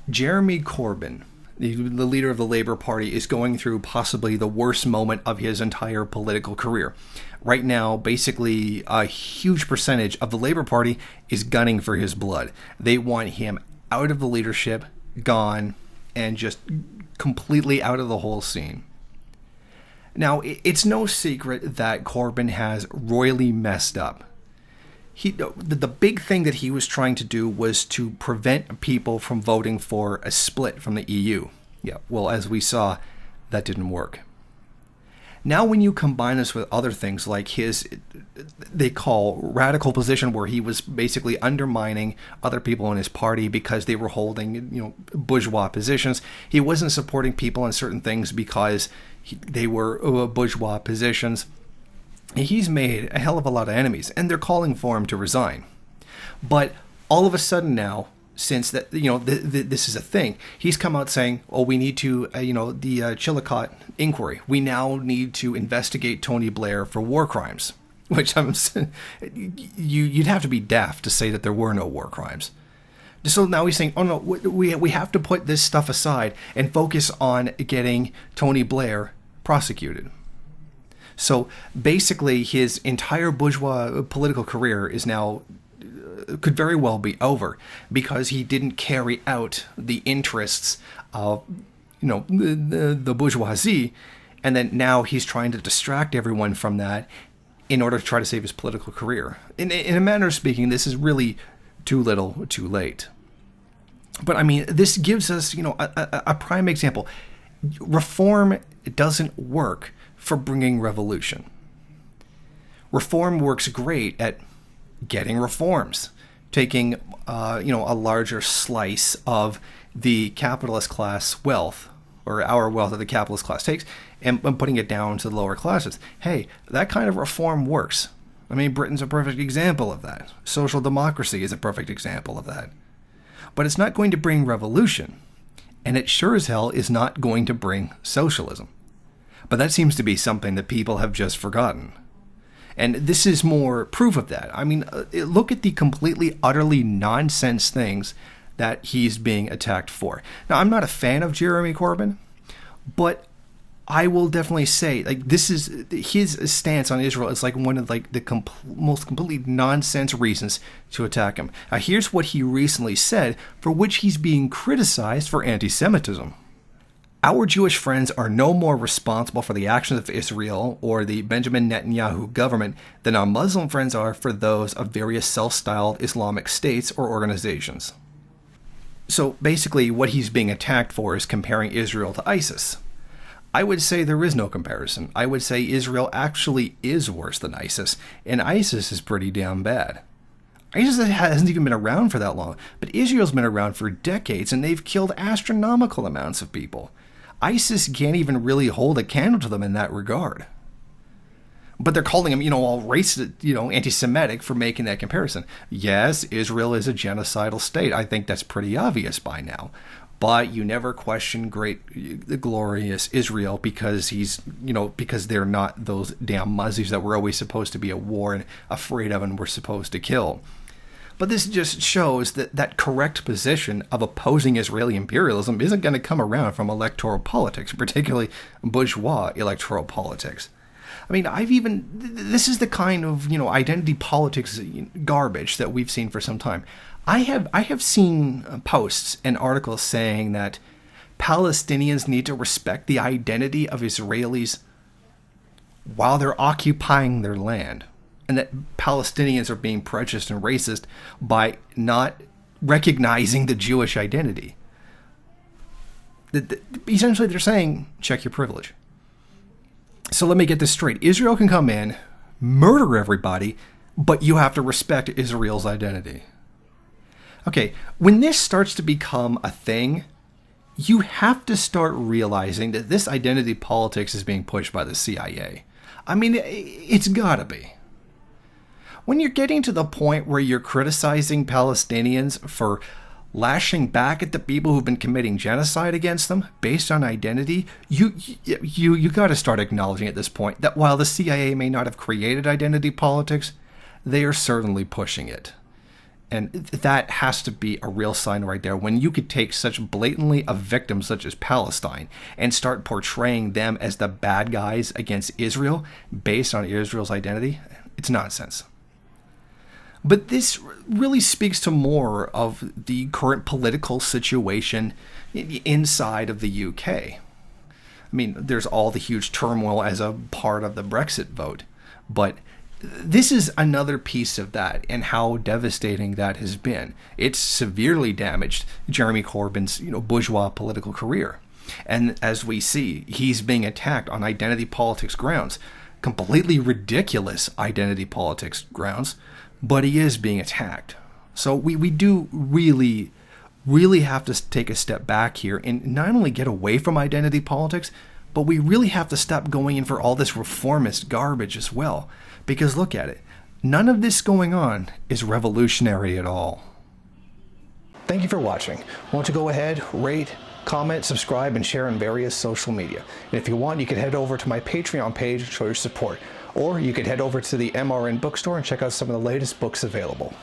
Jeremy Corbyn, the leader of the Labour Party, is going through possibly the worst moment of his entire political career. Right now, basically, a huge percentage of the Labour Party is gunning for his blood. They want him out of the leadership, gone, and just completely out of the whole scene. Now, it's no secret that Corbyn has royally messed up. The big thing that he was trying to do was to prevent people from voting for a split from the EU. Yeah, well, as we saw, that didn't work. Now when you combine this with other things like his, they call radical position, where he was basically undermining other people in his party because they were holding, bourgeois positions. He wasn't supporting people on certain things because they were bourgeois positions. He's made a hell of a lot of enemies, and they're calling for him to resign. But all of a sudden now, since that this is a thing, he's come out saying, "Oh, we need to, the Chillicothe inquiry. We now need to investigate Tony Blair for war crimes." Which you'd have to be daft to say that there were no war crimes. So now he's saying, "Oh no, we have to put this stuff aside and focus on getting Tony Blair prosecuted." So basically, his entire bourgeois political career is now, could very well be over because he didn't carry out the interests of, the bourgeoisie. And then now he's trying to distract everyone from that in order to try to save his political career. In a manner of speaking, this is really too little, too late. But I mean, this gives us, a prime example. Reform doesn't work for bringing revolution. Reform works great at getting reforms, taking a larger slice of the capitalist class wealth, or our wealth that the capitalist class takes, and putting it down to the lower classes. Hey, that kind of reform works. I mean, Britain's a perfect example of that. Social democracy is a perfect example of that. But it's not going to bring revolution, and it sure as hell is not going to bring socialism. But that seems to be something that people have just forgotten. And this is more proof of that. I mean, look at the completely, utterly nonsense things that he's being attacked for. Now, I'm not a fan of Jeremy Corbyn, but I will definitely say, this is his stance on Israel is one of the most completely nonsense reasons to attack him. Now, here's what he recently said, for which he's being criticized for anti-Semitism. "Our Jewish friends are no more responsible for the actions of Israel or the Benjamin Netanyahu government than our Muslim friends are for those of various self-styled Islamic states or organizations." So basically what he's being attacked for is comparing Israel to ISIS. I would say there is no comparison. I would say Israel actually is worse than ISIS, and ISIS is pretty damn bad. ISIS hasn't even been around for that long, but Israel's been around for decades, and they've killed astronomical amounts of people. ISIS can't even really hold a candle to them in that regard. But they're calling them, all racist, anti-Semitic for making that comparison. Yes, Israel is a genocidal state. I think that's pretty obvious by now. But you never question the glorious Israel because because they're not those damn Muzzies that we're always supposed to be at war and afraid of and we're supposed to kill. But this just shows that correct position of opposing Israeli imperialism isn't going to come around from electoral politics, particularly bourgeois electoral politics. I mean, this is the kind of, identity politics garbage that we've seen for some time. I have seen posts and articles saying that Palestinians need to respect the identity of Israelis while they're occupying their land, and that Palestinians are being prejudiced and racist by not recognizing the Jewish identity. Essentially, they're saying, check your privilege. So let me get this straight. Israel can come in, murder everybody, but you have to respect Israel's identity. Okay, when this starts to become a thing, you have to start realizing that this identity politics is being pushed by the CIA. I mean, it's gotta be. When you're getting to the point where you're criticizing Palestinians for lashing back at the people who've been committing genocide against them based on identity, you got to start acknowledging at this point that while the CIA may not have created identity politics, they are certainly pushing it. And that has to be a real sign right there. When you could take such blatantly a victim such as Palestine and start portraying them as the bad guys against Israel based on Israel's identity, it's nonsense. But this really speaks to more of the current political situation inside of the UK. I mean, there's all the huge turmoil as a part of the Brexit vote, but this is another piece of that and how devastating that has been. It's severely damaged Jeremy Corbyn's, bourgeois political career. And as we see, he's being attacked on identity politics grounds, completely ridiculous identity politics grounds, but he is being attacked. So we do really have to take a step back here and not only get away from identity politics, but we really have to stop going in for all this reformist garbage as well. Because look at it, none of this going on is revolutionary at all. Thank you for watching. Won't you go ahead, rate, comment, subscribe, and share on various social media. And if you want, you can head over to my Patreon page and show your support. Or you could head over to the MRN bookstore and check out some of the latest books available.